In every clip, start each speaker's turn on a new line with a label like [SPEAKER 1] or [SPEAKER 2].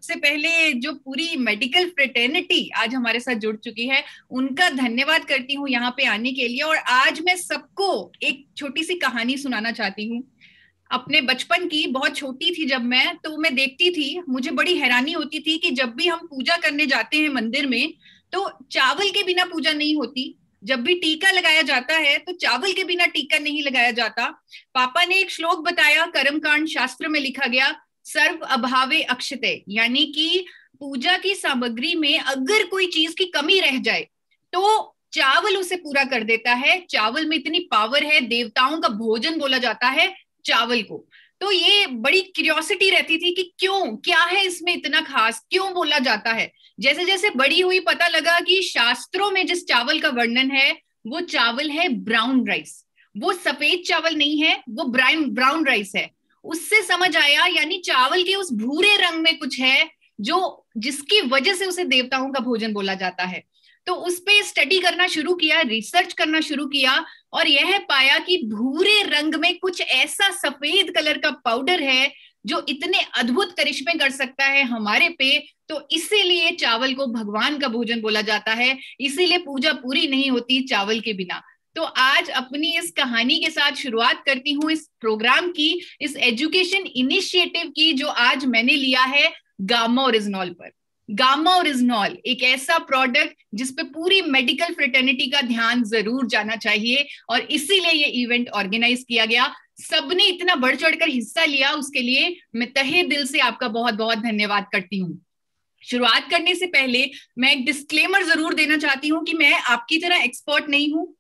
[SPEAKER 1] सबसे पहले जो पूरी मेडिकल फ्रेटर्निटी आज हमारे साथ जुड़ चुकी है, उनका धन्यवाद करती हूँ यहाँ पे आने के लिए। और आज मैं सबको एक छोटी सी कहानी सुनाना चाहती हूँ अपने बचपन की। बहुत छोटी थी जब मैं, तो मैं देखती थी, मुझे बड़ी हैरानी होती थी कि जब भी हम पूजा करने जाते हैं मंदिर में, तो चावल के बिना पूजा नहीं होती। जब भी टीका लगाया जाता है तो चावल के बिना टीका नहीं लगाया जाता। पापा ने एक श्लोक बताया, कर्मकांड शास्त्र में लिखा गया, सर्व अभावे अक्षते, यानी कि पूजा की सामग्री में अगर कोई चीज की कमी रह जाए तो चावल उसे पूरा कर देता है। चावल में इतनी पावर है, देवताओं का भोजन बोला जाता है चावल को। तो ये बड़ी क्यूरियोसिटी रहती थी कि क्यों, क्या है इसमें इतना खास, क्यों बोला जाता है। जैसे जैसे बड़ी हुई पता लगा कि शास्त्रों में जिस चावल का वर्णन है वो चावल है ब्राउन राइस। वो सफेद चावल नहीं है, वो ब्राउन राइस है। उससे समझ आया यानी चावल के उस भूरे रंग में कुछ है जो जिसकी वजह से उसे देवताओं का भोजन बोला जाता है। तो उस पे स्टडी करना शुरू किया, रिसर्च करना शुरू किया, और यह पाया कि भूरे रंग में कुछ ऐसा सफेद कलर का पाउडर है जो इतने अद्भुत करिश्मे कर सकता है हमारे पे। तो इसीलिए चावल को भगवान का भोजन बोला जाता है, इसीलिए पूजा पूरी नहीं होती चावल के बिना। तो आज अपनी इस कहानी के साथ शुरुआत करती हूँ इस प्रोग्राम की, इस एजुकेशन इनिशिएटिव की, जो आज मैंने लिया है गामा ओरिजिनॉल पर। गामा ओरिजिनॉल एक ऐसा प्रोडक्ट जिसपे पूरी मेडिकल फ्रेटर्निटी का ध्यान जरूर जाना चाहिए, और इसीलिए ये इवेंट ऑर्गेनाइज किया गया। सबने इतना बढ़ चढ़कर हिस्सा लिया, उसके लिए मैं तहे दिल से आपका बहुत बहुत धन्यवाद करती हूँ। शुरुआत करने से पहले मैं एक डिस्क्लेमर जरूर देना चाहती हूँ कि मैं आपकी तरह एक्सपर्ट नहीं हूँ,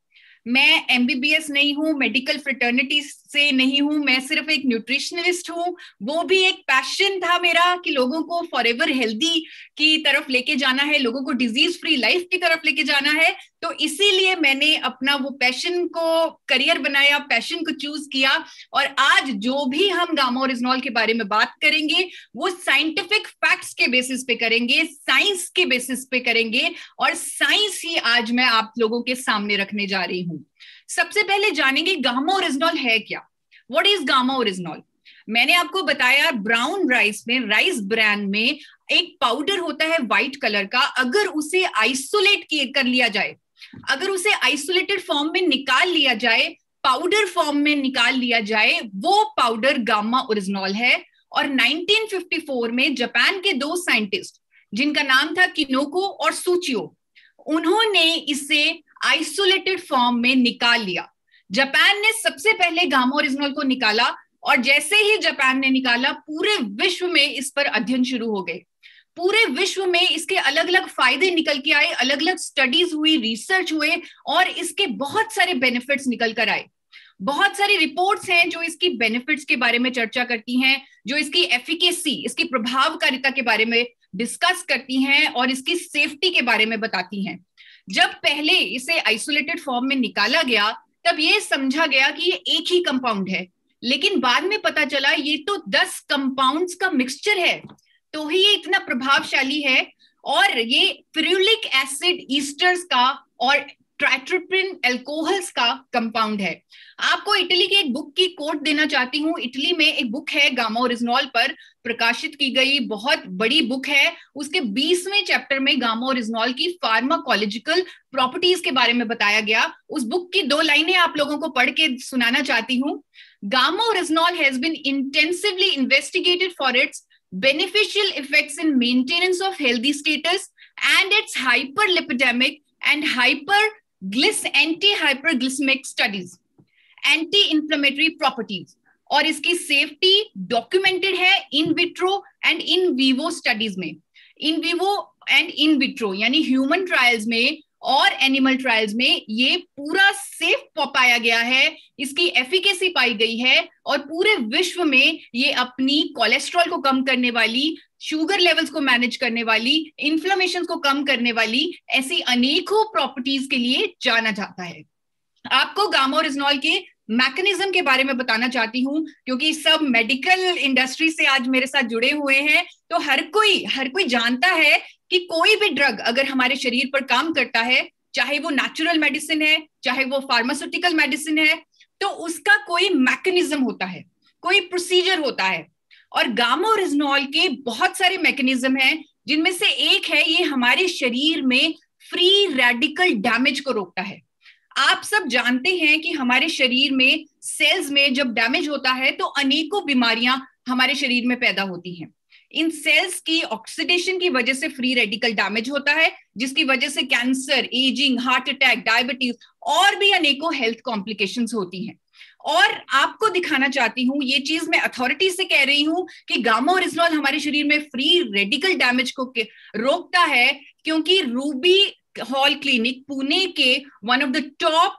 [SPEAKER 1] मैं एमबीबीएस नहीं हूँ, मेडिकल फ्रेटर्निटी से नहीं हूँ, मैं सिर्फ एक न्यूट्रिशनिस्ट हूँ। वो भी एक पैशन था मेरा कि लोगों को फॉरएवर हेल्दी की तरफ लेके जाना है, लोगों को डिजीज फ्री लाइफ की तरफ लेके जाना है। तो इसीलिए मैंने अपना वो पैशन को करियर बनाया, पैशन को चूज किया। और आज जो भी हम गामा ओरिजिनॉल के बारे में बात करेंगे वो साइंटिफिक फैक्ट्स के बेसिस पे करेंगे, साइंस के बेसिस पे करेंगे, और साइंस ही आज मैं आप लोगों के सामने रखने जा रही हूँ। सबसे पहले जानेंगे गामा ओरिजिनॉल है क्या। What is gamma oryzanol? मैंने आपको बताया ब्राउन राइस में, राइस ब्रांड में एक पाउडर होता है व्हाइट कलर का। अगर उसे आइसोलेट कर लिया जाए, अगर उसे आइसोलेटेड फॉर्म में निकाल लिया जाए, पाउडर फॉर्म में निकाल लिया जाए, वो पाउडर गामा ओरिजिनॉल है। और 1954 में जापान के दो साइंटिस्ट जिनका नाम था किनोको और सूचियो, उन्होंने इसे आइसोलेटेड फॉर्म में निकाल लिया। जापान ने सबसे पहले गामा ओरिजिनॉल को निकाला, और जैसे ही जापान ने निकाला पूरे विश्व में इस पर अध्ययन शुरू हो गए। पूरे विश्व में इसके अलग अलग फायदे निकल के आए, अलग अलग स्टडीज हुई, रिसर्च हुए, और इसके बहुत सारे बेनिफिट्स निकल कर आए। बहुत सारी रिपोर्ट्स हैं जो इसकी बेनिफिट्स के बारे में चर्चा करती हैं, जो इसकी एफिकेसी, इसकी प्रभावकारिता के बारे में डिस्कस करती हैं, और इसकी सेफ्टी के बारे में बताती हैं। जब पहले इसे आइसोलेटेड फॉर्म में निकाला गया तब ये समझा गया कि ये एक ही कंपाउंड है, लेकिन बाद में पता चला ये तो 10 कंपाउंड्स का मिक्सचर है, तो ही ये इतना प्रभावशाली है। और ये फेरुलिक एसिड ईस्टर्स का और ट्राइट्रिपिन अल्कोहल्स का कंपाउंड है। आपको इटली की एक बुक की कोट देना चाहती हूँ। इटली में एक बुक है गामा ओरिजिनॉल पर प्रकाशित की गई, बहुत बड़ी बुक है। उसके 20वें चैप्टर में गामा ओरिजिनॉल की फार्माकोलॉजिकल प्रॉपर्टीज के बारे में बताया गया। उस बुक की 2 लाइनें आप लोगों को पढ़ के सुनाना चाहती हूँ। Gamma oryzanol has been intensively investigated for its beneficial effects in maintenance of healthy status and its hyperlipidemic and anti-hyperglycemic studies, anti-inflammatory properties, और इसकी सेफ्टी डॉक्यूमेंटेड है in vitro and in vivo studies में। In vivo and in vitro यानी human trials में और animal trials में ये पूरा सेफ पाया गया है, इसकी एफिकेसी पाई गई है, और पूरे विश्व में ये अपनी कोलेस्ट्रॉल को कम करने वाली, शुगर लेवल्स को मैनेज करने वाली, इन्फ्लेमेशन को कम करने वाली ऐसी अनेकों प्रॉपर्टीज के लिए जाना जाता है। आपको गामा ओरिजिनॉल के मैकेनिज्म के बारे में बताना चाहती हूँ, क्योंकि सब मेडिकल इंडस्ट्री से आज मेरे साथ जुड़े हुए हैं। तो हर कोई जानता है कि कोई भी ड्रग अगर हमारे शरीर पर काम करता है, चाहे वो नेचुरल मेडिसिन है, चाहे वो फार्मास्यूटिकल मेडिसिन है, तो उसका कोई मैकेनिज्म होता है, कोई प्रोसीजर होता है। और गामा ओरिजिनॉल के बहुत सारे मैकेनिज्म हैं, जिनमें से एक है ये हमारे शरीर में फ्री रेडिकल डैमेज को रोकता है। आप सब जानते हैं कि हमारे शरीर में सेल्स में जब डैमेज होता है तो अनेकों बीमारियां हमारे शरीर में पैदा होती हैं। इन सेल्स की ऑक्सीडेशन की वजह से फ्री रेडिकल डैमेज होता है, जिसकी वजह से cancer, ageing, heart attack, diabetes और भी अनेकों हेल्थ कॉम्प्लिकेशंस होती हैं। और आपको दिखाना चाहती हूं, ये चीज मैं अथॉरिटी से कह रही हूं कि गामा ओरिजिनॉल हमारे शरीर में फ्री रेडिकल डैमेज को रोकता है, क्योंकि रूबी हॉल क्लिनिक पुणे के one of the top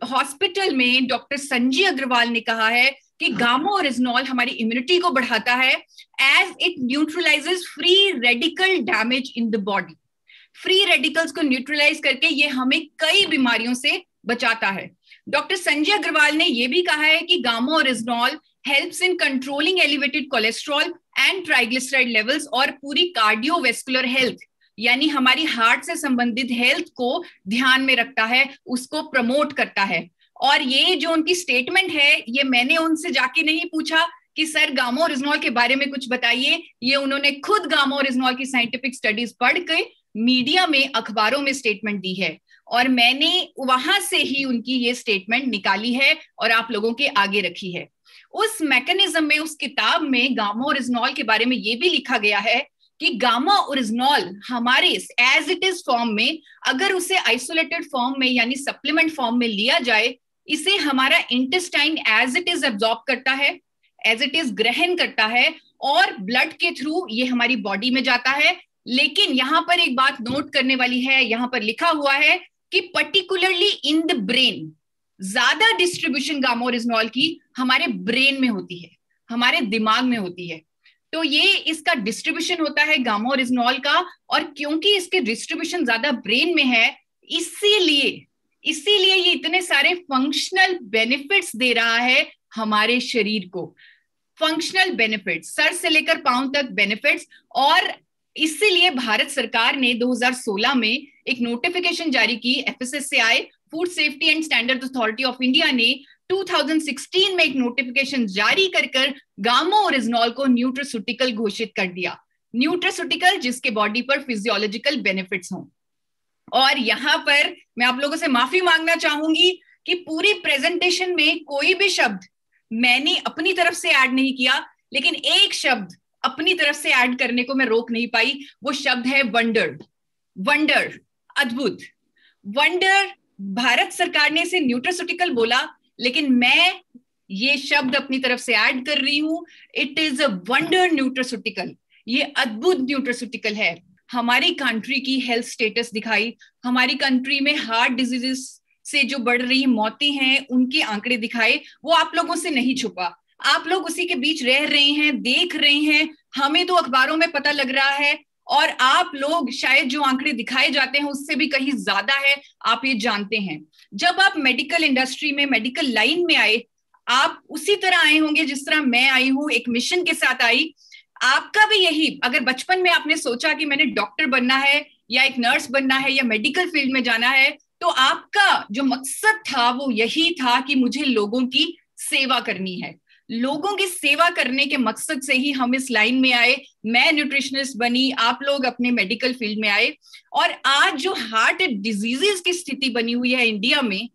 [SPEAKER 1] hospital में डॉक्टर संजय अग्रवाल ने कहा है कि गामा ओरिजिनॉल हमारी इम्यूनिटी को बढ़ाता है as it neutralises free radical damage in the body. Free radicals को न्यूट्रलाइज करके ये हमें कई बीमारियों से बचाता है। डॉक्टर संजय अग्रवाल ने यह भी कहा है कि gamma original helps in controlling elevated cholesterol and triglyceride levels और पूरी कार्डियोवेस्कुलर हेल्थ, यानी हमारी हार्ट से संबंधित हेल्थ को ध्यान में रखता है, उसको प्रमोट करता है। और ये जो उनकी स्टेटमेंट है, ये मैंने उनसे जाके नहीं पूछा कि सर गामा ओरिजिनॉल के बारे में कुछ बताइए, ये उन्होंने खुद गामा ओरिजिनॉल की साइंटिफिक स्टडीज पढ़ के मीडिया में, अखबारों में स्टेटमेंट दी है, और मैंने वहां से ही उनकी ये स्टेटमेंट निकाली है और आप लोगों के आगे रखी है। उस मैकेनिज्म में, उस किताब में गामा ओरिजिनॉल के बारे में ये भी लिखा गया है कि गामा ओरिजिनॉल हमारे एज इट इज फॉर्म में, अगर उसे आइसोलेटेड फॉर्म में यानी सप्लीमेंट फॉर्म में लिया जाए, इसे हमारा intestine as it is absorb करता है, एज इट इज ग्रहण करता है, और ब्लड के थ्रू ये हमारी बॉडी में जाता है। लेकिन यहां पर एक बात नोट करने वाली है, यहां पर लिखा हुआ है कि पर्टिकुलरली इन द ब्रेन ज्यादा डिस्ट्रीब्यूशन गामा ओरिजिनॉल की हमारे ब्रेन में होती है, हमारे दिमाग में होती है। तो ये इसका डिस्ट्रीब्यूशन होता है गामा ओरिजिनॉल का, और क्योंकि इसके डिस्ट्रीब्यूशन ज्यादा ब्रेन में है, इसीलिए ये इतने सारे फंक्शनल बेनिफिट्स दे रहा है हमारे शरीर को। फंक्शनल बेनिफिट्स, सर से लेकर पांव तक बेनिफिट्स। और इसीलिए भारत सरकार ने 2016 में एक नोटिफिकेशन जारी की, FSSAI, food safety and standard authority of India ने 2016 में एक नोटिफिकेशन जारी कर गामा ओरिजिनॉल को न्यूट्रास्यूटिकल घोषित कर दिया। न्यूट्रास्यूटिकल जिसके बॉडी पर फिजियोलॉजिकल बेनिफिट्स हों। और यहां पर मैं आप लोगों से माफी मांगना चाहूंगी कि पूरी प्रेजेंटेशन में कोई भी शब्द मैंने अपनी तरफ से ऐड नहीं किया, लेकिन एक शब्द अपनी तरफ से ऐड करने को मैं रोक नहीं पाई। वो शब्द है वंडर। वंडर, अद्भुत। वंडर, भारत सरकार ने इसे न्यूट्रास्यूटिकल बोला, लेकिन मैं ये शब्द अपनी तरफ से ऐड कर रही हूं। It is a wonder nutraceutical. ये अद्भुत न्यूट्रास्यूटिकल है। हमारी कंट्री की हेल्थ स्टेटस दिखाई, हमारी कंट्री में हार्ट डिजीजेस से जो बढ़ रही मौतें हैं उनके आंकड़े दिखाए। वो आप लोगों से नहीं छुपा, आप लोग उसी के बीच रह रहे हैं, देख रहे हैं। हमें तो अखबारों में पता लग रहा है, और आप लोग शायद जो आंकड़े दिखाए जाते हैं उससे भी कहीं ज्यादा है, आप ये जानते हैं। जब आप मेडिकल इंडस्ट्री में, मेडिकल लाइन में आए, आप उसी तरह आए होंगे जिस तरह मैं आई हूं, एक मिशन के साथ आई। आपका भी यही, अगर बचपन में आपने सोचा कि मैंने डॉक्टर बनना है या एक नर्स बनना है या मेडिकल फील्ड में जाना है, तो आपका जो मकसद था वो यही था कि मुझे लोगों की सेवा करनी है। लोगों की सेवा करने के मकसद से ही हम इस लाइन में आए। मैं न्यूट्रिशनिस्ट बनी, आप लोग अपने मेडिकल फील्ड में आए। और आज जो हार्ट डिजीजेस की स्थिति बनी हुई है इंडिया में,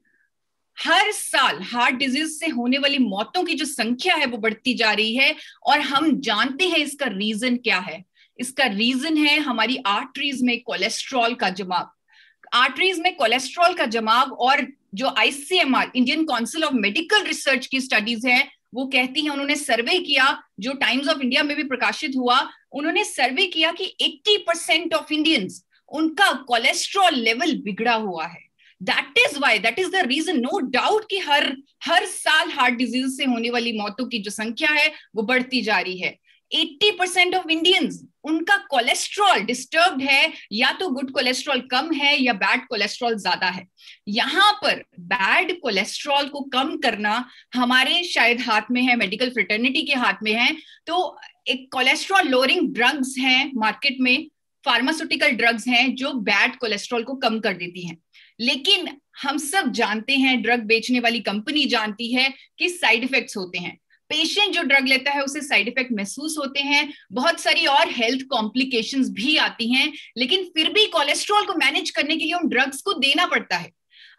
[SPEAKER 1] हर साल हार्ट डिजीज से होने वाली मौतों की जो संख्या है वो बढ़ती जा रही है। और हम जानते हैं इसका रीजन क्या है। इसका रीजन है हमारी आर्टरीज में कोलेस्ट्रॉल का जमाव। आर्टरीज में कोलेस्ट्रॉल का जमाव, और जो ICMR, Indian council of medical research की स्टडीज है, वो कहती है, उन्होंने सर्वे किया जो टाइम्स ऑफ इंडिया में भी प्रकाशित हुआ, उन्होंने सर्वे किया कि 80% ऑफ इंडियंस, उनका कोलेस्ट्रॉल लेवल बिगड़ा हुआ है। That is why, that is the reason, no doubt कि हर साल हार्ट डिजीज से होने वाली मौतों की जो संख्या है वो बढ़ती जा रही है। 80% ऑफ इंडियंस, उनका कोलेस्ट्रॉल डिस्टर्ब्ड है, या तो गुड कोलेस्ट्रॉल कम है या बैड कोलेस्ट्रॉल ज्यादा है। यहां पर बैड कोलेस्ट्रॉल को कम करना हमारे शायद हाथ में है, मेडिकल फ्रेटर्निटी के हाथ में है। तो एक कोलेस्ट्रॉल लोअरिंग ड्रग्स हैं मार्केट में, फार्मास्यूटिकल ड्रग्स हैं जो बैड कोलेस्ट्रॉल को कम कर देती हैं। लेकिन हम सब जानते हैं, ड्रग बेचने वाली कंपनी जानती है कि साइड इफेक्ट्स होते हैं। पेशेंट जो ड्रग लेता है उसे साइड इफेक्ट महसूस होते हैं, बहुत सारी और हेल्थ कॉम्प्लिकेशंस भी आती हैं, लेकिन फिर भी कोलेस्ट्रॉल को मैनेज करने के लिए उन ड्रग्स को देना पड़ता है।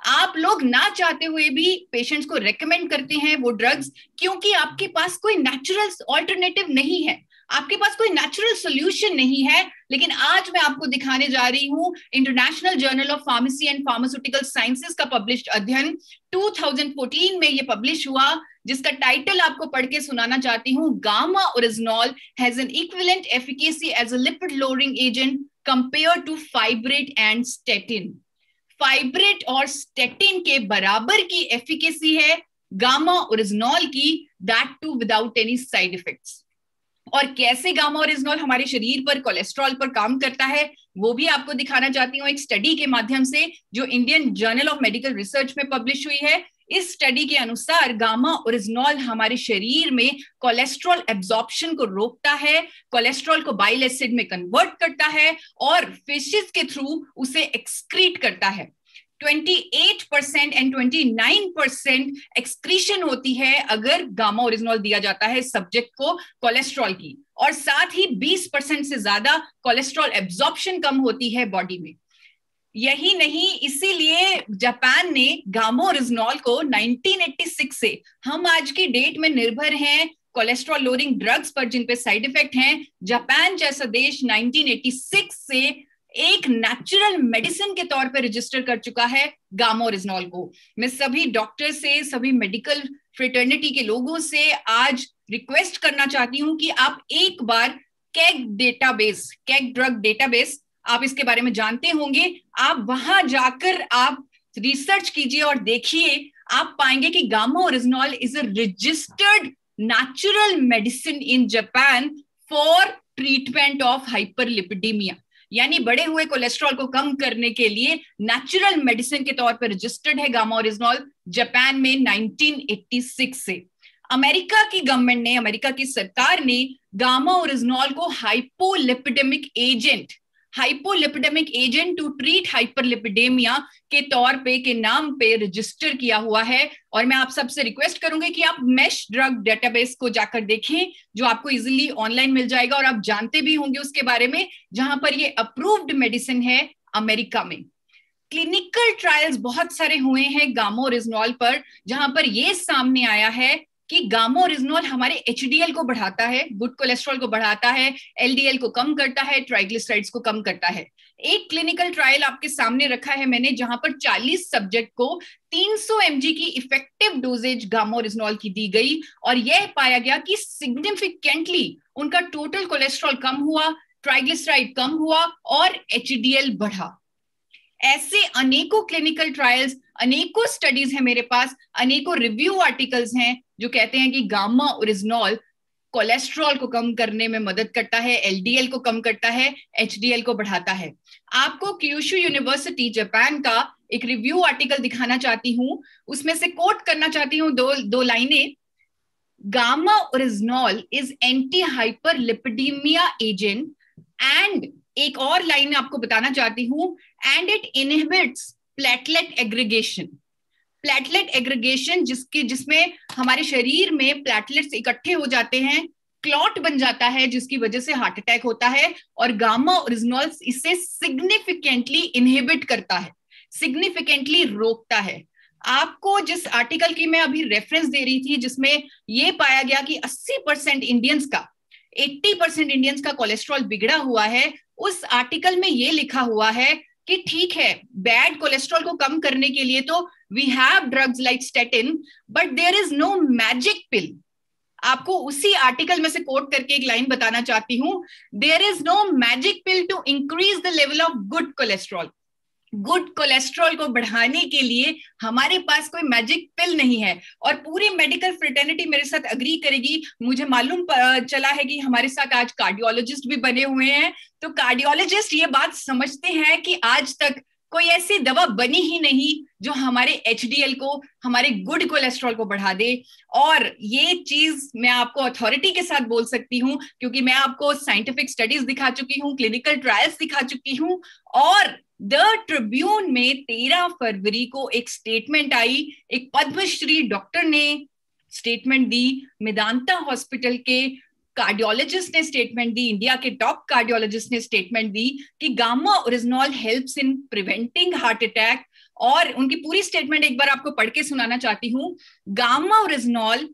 [SPEAKER 1] आप लोग ना चाहते हुए भी पेशेंट्स को रेकमेंड करते हैं वो ड्रग्स, क्योंकि आपके पास कोई नेचुरल ऑल्टरनेटिव नहीं है, आपके पास कोई नेचुरल सोल्यूशन नहीं है। लेकिन आज मैं आपको दिखाने जा रही हूं international journal of pharmacy and pharmaceutical sciences का पब्लिश्ड अध्ययन 2014 में ये पब्लिश हुआ, जिसका टाइटल आपको पढ़ के सुनाना चाहती हूं। Gamma oryzanol has an equivalent efficacy as a lipid lowering agent compare to fibrate and statin. Fibrate और स्टेटिन के बराबर की एफिकेसी है गामा ओरिजिनॉल की, that too without any side effects. और कैसे गामा ओरिजिनॉल हमारे शरीर पर कोलेस्ट्रॉल पर काम करता है वो भी आपको दिखाना चाहती हूँ एक स्टडी के माध्यम से, जो Indian journal of medical research में पब्लिश हुई है। इस स्टडी के अनुसार गामा ओरिजिनॉल हमारे शरीर में कोलेस्ट्रॉल एब्जॉर्प्शन को रोकता है, कोलेस्ट्रॉल को बाइल एसिड में कन्वर्ट करता है और फिशेस के थ्रू उसे एक्सक्रीट करता है। 28% एंड 29% एक्सक्रीशन होती है अगर गामा ओरिजिनॉल दिया जाता है सब्जेक्ट को कोलेस्ट्रॉल की, और साथ ही 20% से ज्यादा कोलेस्ट्रॉल एब्जॉर्प्शन कम होती है बॉडी में। यही नहीं, इसीलिए जापान ने गामा ओरिजिनॉल को 1986 से हम आज की डेट में निर्भर हैं कोलेस्ट्रॉल लोअरिंग ड्रग्स पर जिन पे साइड इफेक्ट हैं। जापान जैसा देश 1986 से एक नेचुरल मेडिसिन के तौर पर रजिस्टर कर चुका है गामा ओरिजिनॉल को। मैं सभी डॉक्टर से, सभी मेडिकल फ्रेटर्निटी के लोगों से आज रिक्वेस्ट करना चाहती हूं कि आप एक बार कैग ड्रग डेटाबेस, आप इसके बारे में जानते होंगे, आप वहां जाकर आप रिसर्च कीजिए और देखिए, आप पाएंगे कि gamma oryzanol is a registered natural medicine in Japan for treatment of hyperlipidaemia, यानी बढ़े हुए कोलेस्ट्रॉल को कम करने के लिए नेचुरल मेडिसिन के तौर पर रजिस्टर्ड है गामा ओरिजिनॉल जापान में 1986 से। अमेरिका की गवर्नमेंट ने, अमेरिका की सरकार ने गामा ओरिजिनॉल को hypolipidaemic agent to treat hyperlipidaemia के तौर पे, के नाम पे रजिस्टर किया हुआ है। और मैं आप सबसे रिक्वेस्ट करूंगी कि आप मैश ड्रग डेटाबेस को जाकर देखें, जो आपको इजीली ऑनलाइन मिल जाएगा और आप जानते भी होंगे उसके बारे में, जहां पर ये अप्रूव्ड मेडिसिन है अमेरिका में। क्लिनिकल ट्रायल्स बहुत सारे हुए हैं गामा ओरिजिनॉल पर, जहां पर ये सामने आया है कि गामा ओरिजिनॉल हमारे एचडीएल को बढ़ाता है, गुड कोलेस्ट्रॉल को बढ़ाता है, एलडीएल को कम करता है, ट्राइग्लिसराइड्स को कम करता है। एक क्लिनिकल ट्रायल आपके सामने रखा है मैंने, जहां पर 40 सब्जेक्ट को 300 mg की इफेक्टिव डोजेज गामा ओरिजिनॉल की दी गई और यह पाया गया कि सिग्निफिकेंटली उनका टोटल कोलेस्ट्रॉल कम हुआ, ट्राइग्लिसराइड कम हुआ और एचडीएल बढ़ा। ऐसे अनेकों क्लिनिकल ट्रायल्स, अनेकों स्टडीज हैं मेरे पास, अनेकों रिव्यू आर्टिकल्स हैं जो कहते हैं कि गामा ओरिजिनॉल कोलेस्ट्रॉल को कम करने में मदद करता है, एलडीएल को कम करता है, एचडीएल को बढ़ाता है। आपको क्यूशू यूनिवर्सिटी जापान का एक रिव्यू आर्टिकल दिखाना चाहती हूं, उसमें से कोट करना चाहती हूं दो लाइनें। Gamma oryzanol is anti hyperlipidaemia agent and, एक और लाइन आपको बताना चाहती हूं, and it inhibits platelet aggregation. Platelet aggregation जिसमें हमारे शरीर में प्लेटलेट्स इकट्ठे हो जाते हैं, क्लॉट बन जाता है, जिसकी वजह से हार्ट अटैक होता है, और गामा ओरिजिनॉल इसे सिग्निफिकेंटली इनहिबिट करता है, सिग्निफिकेंटली रोकता है। आपको जिस आर्टिकल की मैं अभी रेफरेंस दे रही थी, जिसमें यह पाया गया कि 80% इंडियंस का, 80% इंडियंस का कोलेस्ट्रॉल बिगड़ा हुआ है, उस आर्टिकल में यह लिखा हुआ है कि ठीक है, बैड कोलेस्ट्रॉल को कम करने के लिए तो we have drugs like statin, but there is no magic pill. आपको उसी आर्टिकल में से कोट करके एक लाइन बताना चाहती हूं, there is no magic pill to increase the level of good cholesterol. Good cholesterol को बढ़ाने के लिए हमारे पास कोई मैजिक पिल नहीं है। और पूरी मेडिकल फ्रेटर्निटी मेरे साथ अग्री करेगी। मुझे मालूम चला है कि हमारे साथ आज कार्डियोलॉजिस्ट भी बने हुए हैं, तो कार्डियोलॉजिस्ट ये बात समझते हैं कि आज तक कोई ऐसी दवा बनी ही नहीं जो हमारे एचडीएल को, हमारे गुड कोलेस्ट्रॉल को बढ़ा दे। और ये चीज मैं आपको अथॉरिटी के साथ बोल सकती हूँ, क्योंकि मैं आपको साइंटिफिक स्टडीज दिखा चुकी हूँ, क्लिनिकल ट्रायल्स दिखा चुकी हूँ। और द ट्रिब्यून में 13 फरवरी को एक स्टेटमेंट आई, एक पद्मश्री डॉक्टर ने स्टेटमेंट दी, मेदांता हॉस्पिटल के कार्डियोलॉजिस्ट ने स्टेटमेंट दी, इंडिया के टॉप कार्डियोलॉजिस्ट ने स्टेटमेंट दी कि gamma original helps in preventing heart attack. और उनकी पूरी स्टेटमेंट एक बार आपको पढ़ के सुनाना चाहती हूँ। Gamma original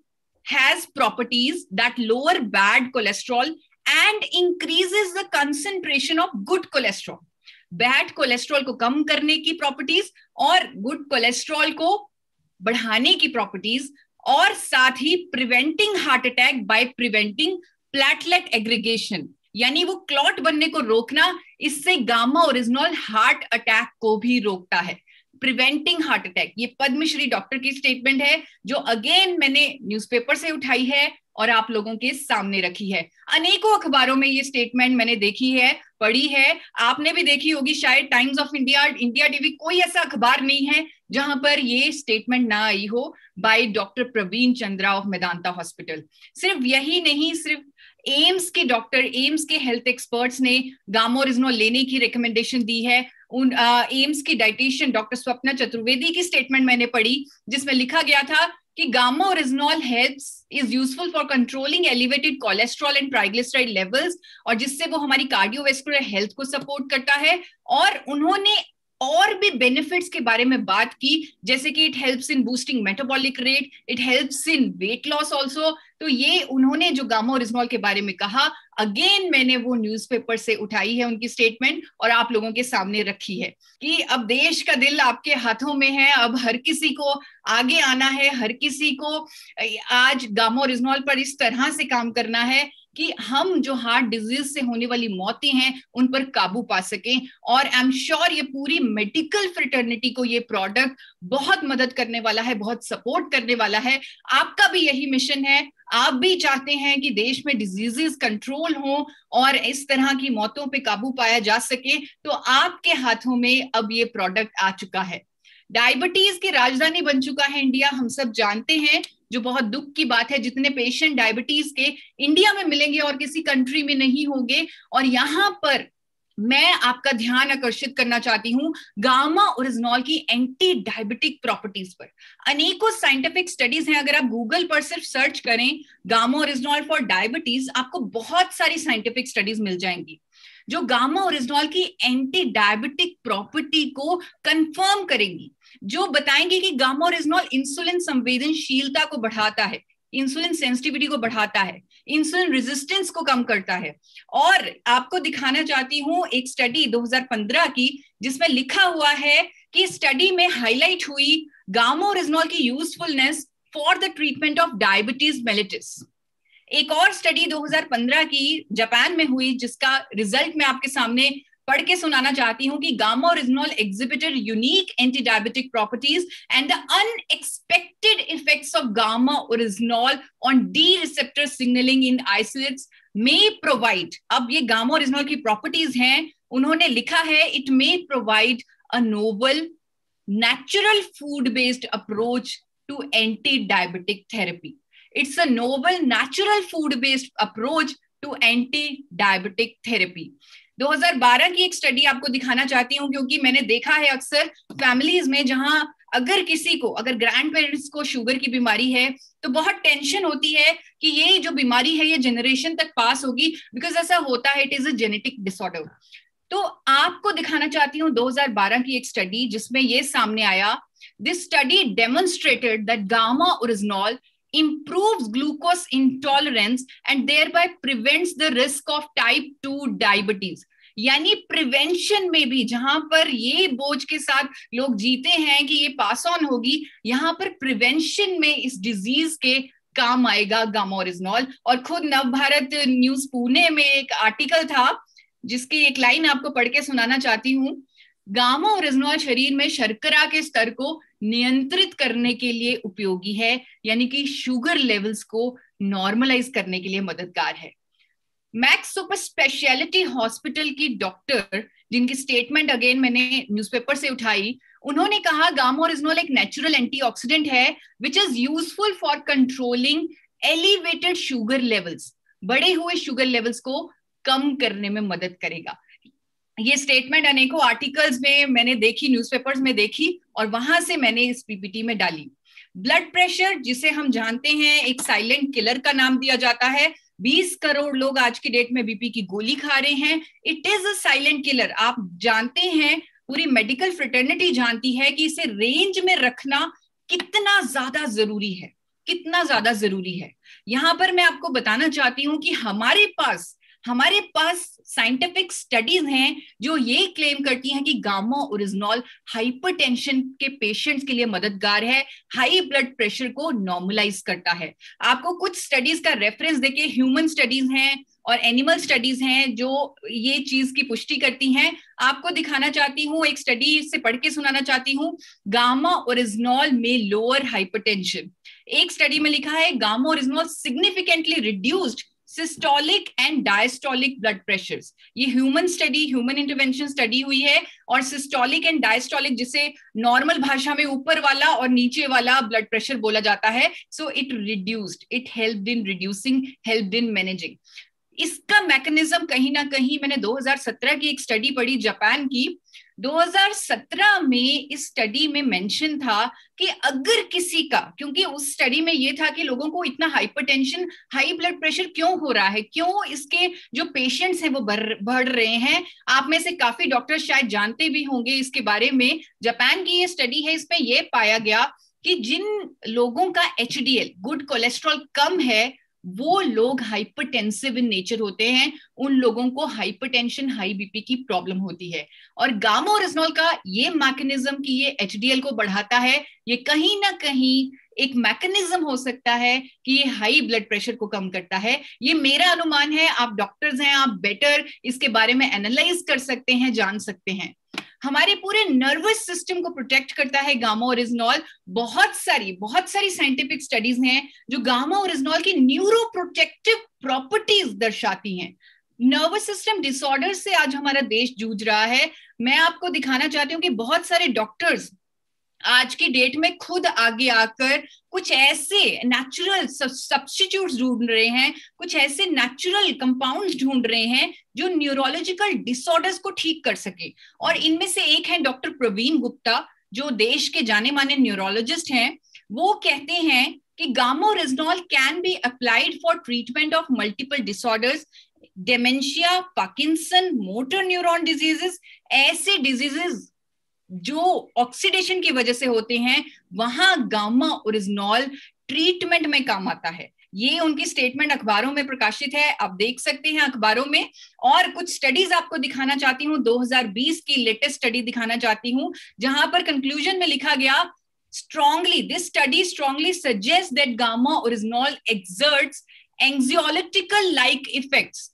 [SPEAKER 1] has properties that lower bad cholesterol and increases the concentration of good cholesterol. Bad cholesterol को कम करने की प्रॉपर्टीज और गुड कोलेस्ट्रॉल को बढ़ाने की प्रॉपर्टीज, और साथ ही preventing heart attack by preventing platelet aggregation, यानी वो क्लॉट बनने को रोकना। इससे गामा ओरिजिनॉल हार्ट अटैक को भी रोकता है, प्रिवेंटिंग हार्ट अटैक। ये पद्मश्री डॉक्टर की स्टेटमेंट है जो अगेन मैंने न्यूज़पेपर से उठाई है और आप लोगों के सामने रखी है। अनेकों अखबारों में ये स्टेटमेंट मैंने देखी है, पढ़ी है, आपने भी देखी होगी शायद। Times of India, India TV, कोई ऐसा अखबार नहीं है जहां पर ये स्टेटमेंट ना आई हो by doctor Praveen Chandra of Medanta hospital. सिर्फ यही नहीं, सिर्फ एम्स के डॉक्टर, एम्स के हेल्थ एक्सपर्ट्स ने गामा ओरिजिनॉल लेने की रिकमेंडेशन दी है। उन एम्स की डाइटिशियन डॉक्टर स्वप्ना चतुर्वेदी की स्टेटमेंट मैंने पढ़ी जिसमें लिखा गया था कि gamma original helps is useful for controlling elevated cholesterol and triglyceride levels, और जिससे वो हमारी कार्डियोवैस्कुलर हेल्थ को सपोर्ट करता है। और उन्होंने और भी बेनिफिट्स के बारे में बात की, जैसे कि it helps in boosting metabolic rate, it helps in weight loss also. तो ये उन्होंने जो गामा ओरिजिनॉल के बारे में कहा, अगेन मैंने वो न्यूज़पेपर से उठाई है उनकी स्टेटमेंट और आप लोगों के सामने रखी है कि अब देश का दिल आपके हाथों में है। अब हर किसी को आगे आना है, हर किसी को आज गामा ओरिजिनॉल पर इस तरह से काम करना है कि हम जो हार्ट डिजीज से होने वाली मौतें हैं उन पर काबू पा सकें। और आई एम श्योर ये पूरी मेडिकल फ्रेटर्निटी को ये प्रोडक्ट बहुत मदद करने वाला है, बहुत सपोर्ट करने वाला है। आपका भी यही मिशन है, आप भी चाहते हैं कि देश में डिजीजेस कंट्रोल हो और इस तरह की मौतों पे काबू पाया जा सके, तो आपके हाथों में अब ये प्रोडक्ट आ चुका है। डायबिटीज की राजधानी बन चुका है इंडिया, हम सब जानते हैं, जो बहुत दुख की बात है। जितने पेशेंट डायबिटीज के इंडिया में मिलेंगे और किसी कंट्री में नहीं होंगे। और यहाँ पर मैं आपका ध्यान आकर्षित करना चाहती हूँ गामा ओरिजिनॉल की एंटी डायबिटिक प्रॉपर्टीज पर। अनेकों साइंटिफिक स्टडीज हैं, अगर आप गूगल पर सिर्फ सर्च करें गामा ओरिजिनॉल फॉर डायबिटीज, आपको बहुत सारी साइंटिफिक स्टडीज मिल जाएंगी जो गामा ओरिजिनॉल की एंटी डायबिटिक प्रॉपर्टी को कंफर्म करेंगी, जो बताएंगे कि गामा ओरिजिनॉल इंसुलिन संवेदनशीलता को बढ़ाता है, इंसुलिन सेंसिटिविटी को बढ़ाता है, इंसुलिन रेजिस्टेंस को कम करता है। और आपको दिखाना चाहती हूं एक स्टडी 2015 की जिसमें लिखा हुआ है कि स्टडी में हाईलाइट हुई गामा ओरिजिनॉल की usefulness for the treatment of diabetes mellitus. एक और स्टडी 2015 की जापान में हुई जिसका रिजल्ट मैं आपके सामने पढ़ के सुनाना चाहती हूं कि gamma original exhibited unique anti-diabetic properties and the unexpected effects of gamma oryzanol on D receptor signaling in isolates may provide। अब ये गामा ओरिजिनॉल की प्रॉपर्टीज हैं, उन्होंने लिखा है it may provide a novel natural food based approach to anti-diabetic therapy। It's a novel natural food based approach to anti-diabetic therapy। 2012 की एक study आपको दिखाना चाहती हूँ क्योंकि मैंने देखा है अक्सर फैमिलीज में जहां अगर किसी को, अगर ग्रैंड पेरेंट्स को शुगर की बीमारी है तो बहुत टेंशन होती है कि ये जो बीमारी है ये जनरेशन तक पास होगी, बिकॉज ऐसा होता है, it is a genetic disorder. तो आपको दिखाना चाहती हूँ 2012 की एक स्टडी जिसमें ये सामने आया। This study demonstrated that gamma oryzanol improves glucose intolerance and thereby prevents the risk of type 2 diabetes। यानी प्रिवेंशन में भी, जहां पर ये बोझ के साथ लोग जीते हैं कि ये पास ऑन होगी, यहां पर प्रिवेंशन में इस डिजीज के काम आएगा गामा ओरिजिनॉल। और खुद नवभारत न्यूज पुणे में एक आर्टिकल था जिसकी एक लाइन आपको पढ़ के सुनाना चाहती हूँ। गामा ओरिजिनॉल शरीर में शर्करा के स्तर को नियंत्रित करने के लिए उपयोगी है, यानी कि शुगर लेवल्स को नॉर्मलाइज करने के लिए मददगार है। मैक्स सुपर स्पेशलिटी हॉस्पिटल की डॉक्टर, जिनकी स्टेटमेंट अगेन मैंने न्यूज़पेपर से उठाई, उन्होंने कहा गामा ओरिजिनॉल एक नेचुरल एंटीऑक्सीडेंट है which is useful for controlling elevated sugar levels. बढ़े हुए शुगर लेवल्स को कम करने में मदद करेगा। ये स्टेटमेंट अनेकों आर्टिकल्स में मैंने देखी, न्यूज़पेपर्स में देखी और वहां से मैंने इस पीपीटी में डाली। ब्लड प्रेशर, जिसे हम जानते हैं एक साइलेंट किलर का नाम दिया जाता है, 20 करोड़ लोग आज की डेट में बीपी की गोली खा रहे हैं। It is a silent killer. आप जानते हैं, पूरी मेडिकल फ्रेटर्निटी जानती है कि इसे रेंज में रखना कितना ज्यादा जरूरी है, कितना ज्यादा जरूरी है। यहां पर मैं आपको बताना चाहती हूं कि हमारे पास साइंटिफिक स्टडीज हैं जो ये क्लेम करती हैं कि गामा ओरिजिनॉल हाइपरटेंशन के पेशेंट्स के लिए मददगार है, हाई ब्लड प्रेशर को नॉर्मलाइज करता है। आपको कुछ स्टडीज का रेफरेंस देके, ह्यूमन स्टडीज हैं और एनिमल स्टडीज हैं जो ये चीज की पुष्टि करती हैं। आपको दिखाना चाहती हूँ, एक स्टडी से पढ़ के सुनाना चाहती हूँ, गामा ओरिजिनॉल में लोअर हाइपरटेंशन। एक स्टडी में लिखा है gamma oryzanol significantly reduced systolic and diastolic blood pressures. ये human study, human intervention study हुई है, और सिस्टोलिक एंड डायस्टोलिक, जिसे नॉर्मल भाषा में ऊपर वाला और नीचे वाला ब्लड प्रेशर बोला जाता है, so it reduced, it helped in reducing, helped in managing. इसका मैकेनिज्म कहीं ना कहीं, मैंने 2017 की एक स्टडी पढ़ी जापान की, 2017 में इस स्टडी में मेंशन था कि अगर किसी का, क्योंकि उस स्टडी में ये था कि लोगों को इतना हाइपरटेंशन, हाई ब्लड प्रेशर क्यों हो रहा है, क्यों इसके जो पेशेंट्स हैं वो बढ़ रहे हैं। आप में से काफी डॉक्टर शायद जानते भी होंगे इसके बारे में। जापान की ये स्टडी है, इसमें यह पाया गया कि जिन लोगों का एचडीएल, गुड कोलेस्ट्रॉल, कम है, वो लोग हाइपरटेंसिव इन नेचर होते हैं, उन लोगों को हाइपरटेंशन, हाई बीपी की प्रॉब्लम होती है। और गामा ओरिजिनॉल का ये मैकेनिज्म कि ये एचडीएल को बढ़ाता है, ये कहीं ना कहीं एक मैकेनिज्म हो सकता है कि ये हाई ब्लड प्रेशर को कम करता है। ये मेरा अनुमान है, आप डॉक्टर्स हैं, आप बेटर इसके बारे में एनालाइज कर सकते हैं, जान सकते हैं। हमारे पूरे नर्वस सिस्टम को प्रोटेक्ट करता है गामा ओरिजिनॉल। बहुत सारी साइंटिफिक स्टडीज हैं जो गामा ओरिजिनॉल की न्यूरो प्रोटेक्टिव प्रॉपर्टीज दर्शाती हैं। नर्वस सिस्टम डिसऑर्डर से आज हमारा देश जूझ रहा है। मैं आपको दिखाना चाहती हूँ कि बहुत सारे डॉक्टर्स आज की डेट में खुद आगे आकर कुछ ऐसे नेचुरल सब्स्टिट्यूट्स ढूंढ रहे हैं, कुछ ऐसे नेचुरल कंपाउंड्स ढूंढ रहे हैं जो न्यूरोलॉजिकल डिसऑर्डर्स को ठीक कर सके। और इनमें से एक है डॉक्टर प्रवीण गुप्ता, जो देश के जाने माने न्यूरोलॉजिस्ट हैं। वो कहते हैं कि gamma original can be applied for treatment of multiple disorders, dementia, Parkinson, motor neuron diseases. ऐसे डिजीजेस जो ऑक्सीडेशन की वजह से होते हैं, वहां गामा ओरिजिनॉल ट्रीटमेंट में काम आता है। ये उनकी स्टेटमेंट अखबारों में प्रकाशित है, आप देख सकते हैं अखबारों में। और कुछ स्टडीज आपको दिखाना चाहती हूँ, 2020 की लेटेस्ट स्टडी दिखाना चाहती हूँ, जहां पर कंक्लूजन में लिखा गया, this study strongly suggests that gamma oryzanol exerts anxiolytical like effects.